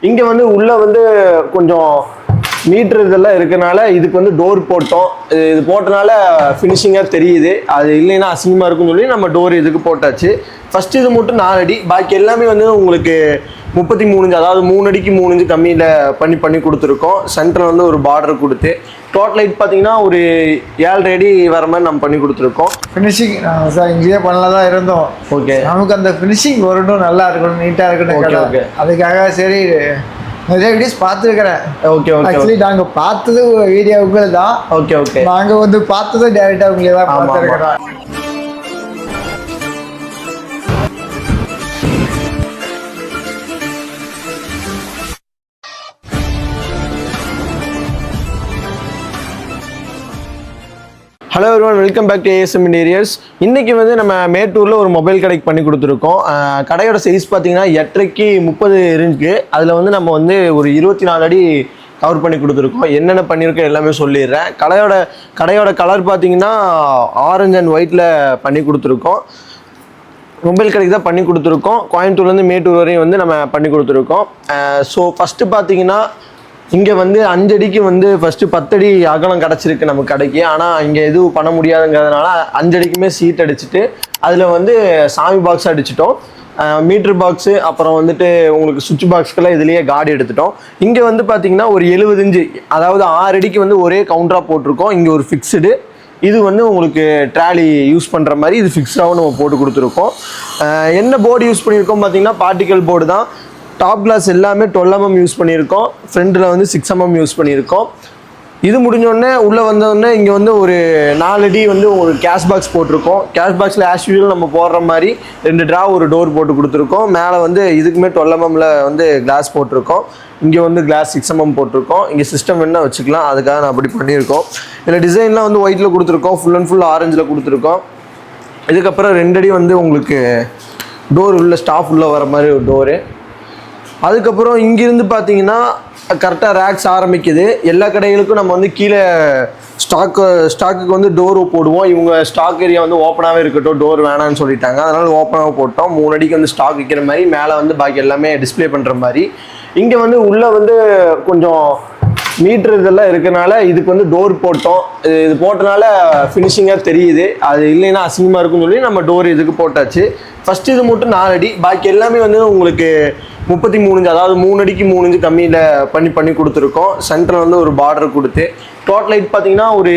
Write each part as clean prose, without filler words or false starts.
இங்கே வந்து உள்ளே வந்து கொஞ்சம் மீட்ரு இதெல்லாம் இருக்கனால இதுக்கு வந்து டோர் போட்டோம். இது போட்டனால ஃபினிஷிங்காக தெரியுது. அது இல்லைன்னா அசிங்கமாக இருக்குன்னு சொல்லி நம்ம டோர் இதுக்கு போட்டாச்சு. ஃபஸ்ட்டு இது மட்டும் 4 அடி, பாக்கி எல்லாமே வந்து உங்களுக்கு 33 இன்ச், அதாவது 3 அடிக்கு 3 இன்ச் கம்மியில் பண்ணி கொடுத்துருக்கோம். சென்டரில் வந்து ஒரு பார்டர் கொடுத்து டோட்டல் லைட் பார்த்தீங்கன்னா ஒரு 7.5 அடி வர மாதிரி நம்ம பண்ணி கொடுத்துருக்கோம். ஃபினிஷிங் சார் இங்கேயே பண்ணலாம் தான் இருந்தோம். ஓகே, நமக்கு அந்த ஃபினிஷிங் வரணும், நல்லா இருக்கணும், நீட்டாக இருக்கணும். ஓகே, அதுக்காக சரி நிறைய வீடியோஸ் பார்த்துருக்கிறேன். Okay okay. ஆக்சுவலி நாங்கள் பார்த்தது வீடியோவுக்கு தான். Okay okay. நாங்கள் வந்து பார்த்தது டேரெக்டாக உங்களே தான் பார்த்துருக்கிறோம். Hello everyone, welcome back to ASM interiors. இன்றைக்கி வந்து நம்ம மேட்டூரில் ஒரு மொபைல் கடைக்கு பண்ணி கொடுத்துருக்கோம். கடையோட சைஸ் பார்த்தீங்கன்னா 8.5 30 இருக்கு. அதில் வந்து நம்ம வந்து ஒரு 24 அடி கவர் பண்ணி கொடுத்துருக்கோம். என்னென்ன பண்ணியிருக்கோம் எல்லாமே சொல்லிடுறேன். கடையோட கலர் பார்த்தீங்கன்னா ஆரஞ்சு அண்ட் ஒயிட்டில் பண்ணி கொடுத்துருக்கோம். மொபைல் கடைக்கு தான் பண்ணி கொடுத்துருக்கோம். கோயம்புத்தூர்லேருந்து மேட்டூர் வரையும் வந்து நம்ம பண்ணி கொடுத்துருக்கோம். ஸோ ஃபஸ்ட்டு பார்த்தீங்கன்னா இங்கே வந்து 5 அடிக்கு வந்து ஃபஸ்ட்டு 10 அடி அகலம் கிடச்சிருக்கு நம்ம கடைக்கு. ஆனால் இங்கே எதுவும் பண்ண முடியாதுங்கிறதுனால 5 அடிக்குமே சீட் அடிச்சுட்டு அதில் வந்து சாமி பாக்ஸ் அடிச்சிட்டோம். மீட்ரு பாக்ஸு, அப்புறம் வந்துட்டு உங்களுக்கு சுவிட்ச் பாக்ஸ்க்கெல்லாம் இதுலேயே கார்டு எடுத்துட்டோம். இங்கே வந்து பார்த்தீங்கன்னா ஒரு 70 இன்ச்சு, அதாவது 6 அடிக்கு வந்து ஒரே கவுண்டராக போட்டிருக்கோம். இங்கே ஒரு ஃபிக்ஸ்டு, இது வந்து உங்களுக்கு ட்ராலி யூஸ் பண்ணுற மாதிரி இது ஃபிக்ஸ்டாகவும் நம்ம போட்டு கொடுத்துருக்கோம். என்ன போர்டு யூஸ் பண்ணியிருக்கோம் பார்த்தீங்கன்னா பார்ட்டிக்கல் போர்டு தான். டாப் கிளாஸ் எல்லாமே 12mm யூஸ் பண்ணியிருக்கோம். ஃப்ரண்டில் வந்து 6mm யூஸ் பண்ணியிருக்கோம். இது முடிஞ்சோடனே உள்ளே வந்தோடனே இங்கே வந்து ஒரு 4 அடி வந்து உங்களுக்கு கேஷ் பாக்ஸ் போட்டிருக்கோம். கேஷ் பாக்ஸில் ஆஸ் யூஷுவல் நம்ம போடுற மாதிரி 2 ட்ரா ஒரு டோர் போட்டு கொடுத்துருக்கோம். மேலே வந்து இதுக்குமே 12mmல வந்து கிளாஸ் போட்டிருக்கோம். இங்கே வந்து கிளாஸ் 6mm போட்டிருக்கோம். இங்கே சிஸ்டம் என்ன வச்சுக்கலாம், அதுக்காக நான் அப்படி பண்ணியிருக்கோம். இதில் டிசைன்லாம் வந்து ஒயிட்டில் கொடுத்துருக்கோம், ஃபுல் அண்ட் ஃபுல் ஆரஞ்சில் கொடுத்துருக்கோம். இதுக்கப்புறம் 2 அடி வந்து உங்களுக்கு டோர் உள்ள ஸ்டாஃப் உள்ளே வர மாதிரி ஒரு டோரு. அதுக்கப்புறம் இங்கிருந்து பார்த்தீங்கன்னா கரெக்டாக ரேக்ஸ் ஆரம்பிக்குது. எல்லா கடைகளுக்கும் நம்ம வந்து கீழே ஸ்டாக்குக்கு வந்து டோர் போடுவோம். இவங்க ஸ்டாக் ஏரியா வந்து ஓப்பனாகவே இருக்கட்டும், டோர் வேணான்னு சொல்லிட்டாங்க. அதனால் ஓப்பனாக போட்டோம். 3 அடிக்கு வந்து ஸ்டாக் விற்கிற மாதிரி, மேலே வந்து பாக்கி எல்லாமே டிஸ்பிளே பண்ணுற மாதிரி. இங்கே வந்து உள்ளே வந்து கொஞ்சம் மீட்ரு இதெல்லாம் இருக்கனால இதுக்கு வந்து டோர் போட்டோம். இது போட்டனால ஃபினிஷிங்காக தெரியுது. அது இல்லைன்னா அசிங்கமாக இருக்குன்னு சொல்லி நம்ம டோர் இதுக்கு போட்டாச்சு. ஃபஸ்ட்டு இது மட்டும் 4 அடி, பாக்கி எல்லாமே வந்து உங்களுக்கு 33 இன்ச், அதாவது 3 அடிக்கு 3 இன்ச் கம்மியில் பண்ணி கொடுத்துருக்கோம். சென்டரில் வந்து ஒரு பார்டர் கொடுத்து டோட்டல் லைட் பார்த்தீங்கன்னா ஒரு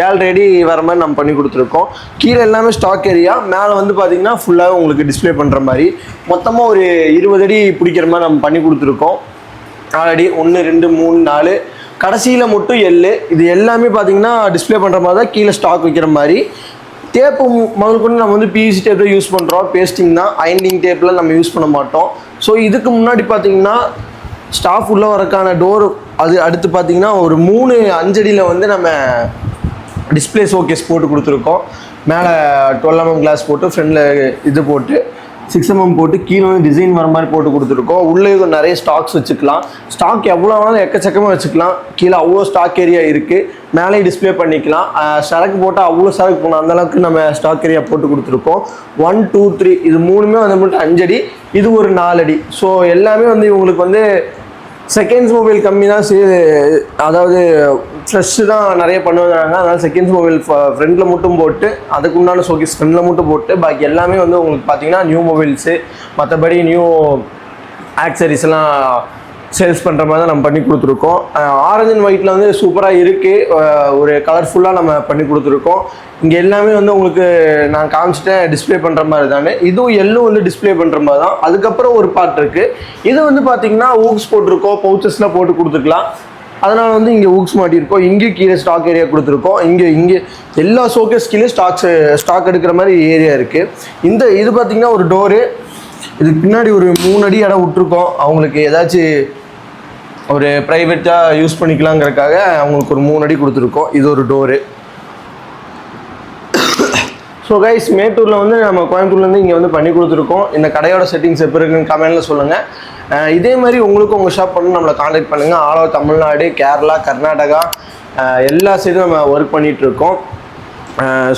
7.5 அடி வர மாதிரி நம்ம பண்ணி கொடுத்துருக்கோம். கீழே எல்லாமே ஸ்டாக் ஏரியா, மேலே வந்து பார்த்தீங்கன்னா ஃபுல்லாக உங்களுக்கு டிஸ்பிளே பண்ணுற மாதிரி மொத்தமாக ஒரு 20 அடி பிடிக்கிற மாதிரி நம்ம பண்ணி கொடுத்துருக்கோம். 4 அடி 1 2 3 4, கடைசியில் மட்டும் எல்லு. இது எல்லாமே பார்த்தீங்கன்னா டிஸ்பிளே பண்ணுற மாதிரி தான், கீழே ஸ்டாக் வைக்கிற மாதிரி. டேப்பு முதல் கொண்டு நம்ம வந்து பிவிசி டேப் தான் யூஸ் பண்ணுறோம். பேஸ்டிங் தான், அயனிங் டேப்பில் நம்ம யூஸ் பண்ண மாட்டோம். ஸோ இதுக்கு முன்னாடி பார்த்தீங்கன்னா ஸ்டாஃப் உள்ள வரக்கான டோர், அது அடுத்து பார்த்தீங்கன்னா ஒரு 3 5 அடியில் வந்து நம்ம டிஸ்பிளே ஷோகேஸ் போட்டு கொடுத்துருக்கோம். மேலே 12mm கிளாஸ் போட்டு, ஃப்ரண்டில் இது போட்டு 6mm போட்டு, கீழே வந்து டிசைன் வர மாதிரி போட்டு கொடுத்துருக்கோம். உள்ளே நிறைய ஸ்டாக்ஸ் வச்சுக்கலாம். ஸ்டாக் எவ்வளோ வேணாலும் எக்கச்சக்கமாக வச்சுக்கலாம். கீழே அவ்வளோ ஸ்டாக் ஏரியா இருக்குது. மேலே டிஸ்பிளே பண்ணிக்கலாம். சரக்கு போட்டால் அவ்வளோ சரக்கு போகணும், அந்தளவுக்கு நம்ம ஸ்டாக் ஏரியா போட்டு கொடுத்துருக்கோம். 1 2 3 இது 3மே வந்து மட்டும் 5 அடி, இது ஒரு 4 அடி. ஸோ எல்லாமே வந்து இவங்களுக்கு வந்து செகண்ட்ஸ் மொபைல் கம்மி தான், அதாவது ஃப்ரெஷ்ஷு தான் நிறைய பண்ணுவாங்க. அதனால் செகண்ட்ஸ் மொபைல் ஃப்ரண்டில் மட்டும் போட்டு, அதுக்கு உண்டான ஷோகேஸ் ஃப்ரண்டில் மட்டும் போட்டு, பாக்கி எல்லாமே வந்து உங்களுக்கு பார்த்தீங்கன்னா நியூ மொபைல்ஸு, மற்றபடி நியூ ஆக்சரிஸ்லாம் சேல்ஸ் பண்ணுற மாதிரி தான் நம்ம பண்ணி கொடுத்துருக்கோம். ஆரஞ்சு அண்ட் ஒயிட்டில் வந்து சூப்பராக இருக்குது. ஒரு கலர்ஃபுல்லாக நம்ம பண்ணி கொடுத்துருக்கோம். இங்கே எல்லாமே வந்து உங்களுக்கு நான் காமிச்சிட்டேன், டிஸ்பிளே பண்ணுற மாதிரி தானே. இதுவும் எல்லும் வந்து டிஸ்பிளே பண்ணுற மாதிரி தான். அதுக்கப்புறம் ஒரு பார்ட் இருக்குது. இது வந்து பார்த்தீங்கன்னா ஊக்ஸ் போட்டிருக்கோம், பவுச்சஸ்லாம் போட்டு கொடுத்துருக்கலாம். அதனால் வந்து இங்கே ஊக்ஸ் மாட்டியிருக்கோம். இங்கேயும் கீழே ஸ்டாக் ஏரியா கொடுத்துருக்கோம். இங்கே எல்லா ஷோகேஸ் கீழே ஸ்டாக் எடுக்கிற மாதிரி ஏரியா இருக்குது. இது பார்த்தீங்கன்னா ஒரு டோரு. இதுக்கு பின்னாடி ஒரு 3 அடி இடம் விட்டுருக்கோம். அவங்களுக்கு ஏதாச்சும் ஒரு ப்ரைவேட்டாக யூஸ் பண்ணிக்கலாங்கிறதுக்காக அவங்களுக்கு ஒரு 3 அடி கொடுத்துருக்கோம். இது ஒரு டோரு. ஸோ கைஸ், மேட்டூரில் வந்து நம்ம கோயம்புத்தூர்லேருந்து இங்கே வந்து பண்ணி கொடுத்துருக்கோம். இந்த கடையோட செட்டிங்ஸ் எப்படி இருக்குன்னு கமெண்ட்டில் சொல்லுங்கள். இதே மாதிரி உங்களுக்கும் உங்கள் ஷாப் பண்ணி நம்மளை காண்டாக்ட் பண்ணுங்கள். ஆல் ஓவர் தமிழ்நாடு, கேரளா, கர்நாடகா எல்லா சைடும் நம்ம ஒர்க் பண்ணிகிட்ருக்கோம்.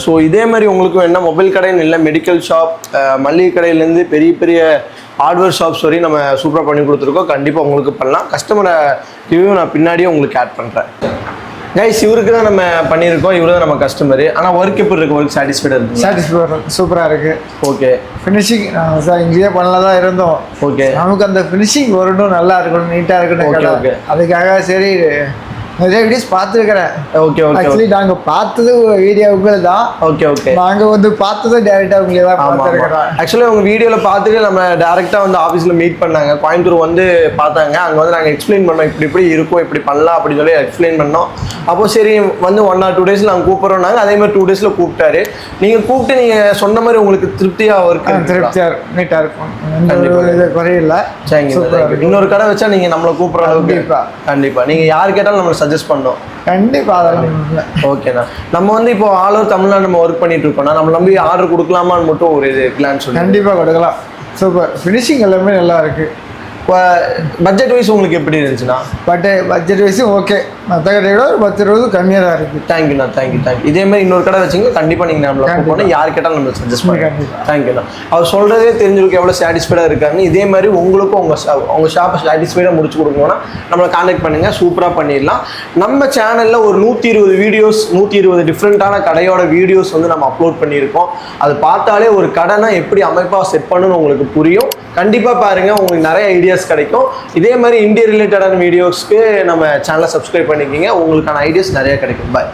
ஸோ இதே மாதிரி உங்களுக்கு என்ன மொபைல் கடைன்னு இல்லை, மெடிக்கல் ஷாப், மளிகை கடையிலேருந்து பெரிய பெரிய ஹார்ட்வேர் ஷாப்ஸ் வரையும் நம்ம சூப்பராக பண்ணி கொடுத்துருக்கோம். கண்டிப்பாக உங்களுக்கு பண்ணலாம். கஸ்டமரை ரிவ்யூ நான் பின்னாடியே உங்களுக்கு ஆட் பண்ணுறேன். கைஸ், இவருக்கு தான் நம்ம பண்ணியிருக்கோம். இவரு தான் நம்ம கஸ்டமரு. ஆனால் ஒர்க் எப்படி இருக்குது? ஒர்க் சாட்டிஸ்ஃபைடாக இருக்குது? சாட்டிஸ்ஃபைட் சூப்பராக இருக்குது. ஓகே. ஃபினிஷிங் சார் இங்கேயே பண்ணல தான் இருந்தோம். ஓகே. நமக்கு அந்த ஃபினிஷிங் வரணும், நல்லா இருக்கணும், நீட்டாக இருக்கணும். ஓகே. அதுக்காக சரி நிறைய வீடியோஸ் பார்த்துருக்கிறேன். Okay okay. ஆக்சுவலி நாங்கள் பார்த்தது வீடியோ உங்களை தான். Okay okay. நாங்கள் வந்து பார்த்தது டேரெக்டாக உங்களை தான் பார்த்துருக்கிறோம். ஆக்சுவலி உங்கள் வீடியோவில் பார்த்துட்டு நம்ம டேரெக்டாக வந்து ஆஃபீஸில் மீட் பண்ணாங்க. கோயம்புத்தூர் வந்து பார்த்தாங்க. அங்கே வந்து நாங்கள் எக்ஸ்பிளைன் பண்ணோம், இப்படி இப்படி இருக்கும், இப்படி பண்ணலாம் அப்படின்னு சொல்லி எக்ஸ்பிளைன் பண்ணோம். அப்போது சரி வந்து 1 or 2 டேஸில் நாங்கள் கூப்பிட்றோம்னாங்க. அதே மாதிரி 2 டேஸில் கூப்பிட்டாரு. நீங்கள் கூப்பிட்டு நீங்கள் சொன்ன மாதிரி உங்களுக்கு திருப்தியாக இருக்கு? திருப்தியாக நீட்டாக இருக்கும், இது குறையில்லை. இன்னொரு கடை வச்சா நீங்கள் நம்மளை கூப்பிட்ற அளவுக்கு கண்டிப்பாக நீங்கள் யார் கேட்டாலும் நம்மளை சஜஸ்ட் பண்ணோம். கண்டிப்பாக அதெல்லாம் ஓகேண்ணா. நம்ம வந்து இப்போ ஆல் ஓவர் தமிழ்நாடு நம்ம ஒர்க் பண்ணிட்டு இருக்கோம்னா நம்ம நம்பி ஆர்டர் கொடுக்கலாமான்னு மட்டும் ஒரு இது பிளான் சொல்லி. கண்டிப்பாக கொடுக்கலாம். சூப்பர். ஃபினிஷிங் எல்லாமே நல்லா இருக்குது. பட்ஜெட் வைஸ் உங்களுக்கு எப்படி இருந்துச்சுன்னா? பட்ஜெட் வைஸும் ஓகே. மற்ற கடையோட ஒரு 10-20 கம்மியாக தான் இருக்குது. தேங்க்யூண்ணா, தேங்க்யூ. இதே மாதிரி இன்னொரு கடை வச்சிங்க கண்டிப்பாக நீங்கள் நம்மளை கூப்பிடணும். யார் கேட்டாலும் நம்மளுக்கு சஜஸ்ட் பண்ணுங்க. தேங்க்யூண்ணா. அவர் சொல்கிறதே தெரிஞ்சிருக்கு எவ்வளோ சாட்டிஸ்ஃபைடாக இருக்காங்க. இதே மாதிரி உங்களுக்கும் உங்கள் ஷாப்பை சாட்டிஸ்ஃபைடாக முடிச்சு கொடுக்கணும்னா நம்மளை கான்டாக்ட் பண்ணுங்கள். சூப்பராக பண்ணிடலாம். நம்ம சேனலில் ஒரு 120 வீடியோஸ், 120 டிஃப்ரெண்ட்டான கடையோட வீடியோஸ் வந்து நம்ம அப்லோட் பண்ணியிருக்கோம். அது பார்த்தாலே ஒரு கடைனா எப்படி அமைப்பாக செட் பண்ணணும்னு உங்களுக்கு புரியும். கண்டிப்பாக பாருங்கள், உங்களுக்கு நிறைய ஐடியாஸ் கிடைக்கும். இதே மாதிரி இந்தியா ரிலேட்டடான வீடியோஸ்க்கு நம்ம சேனலை சப்ஸ்கிரைப் பண்ணிக்கிங்க. உங்களுக்கான ஐடியாஸ் நிறைய கிடைக்கும். பாய்.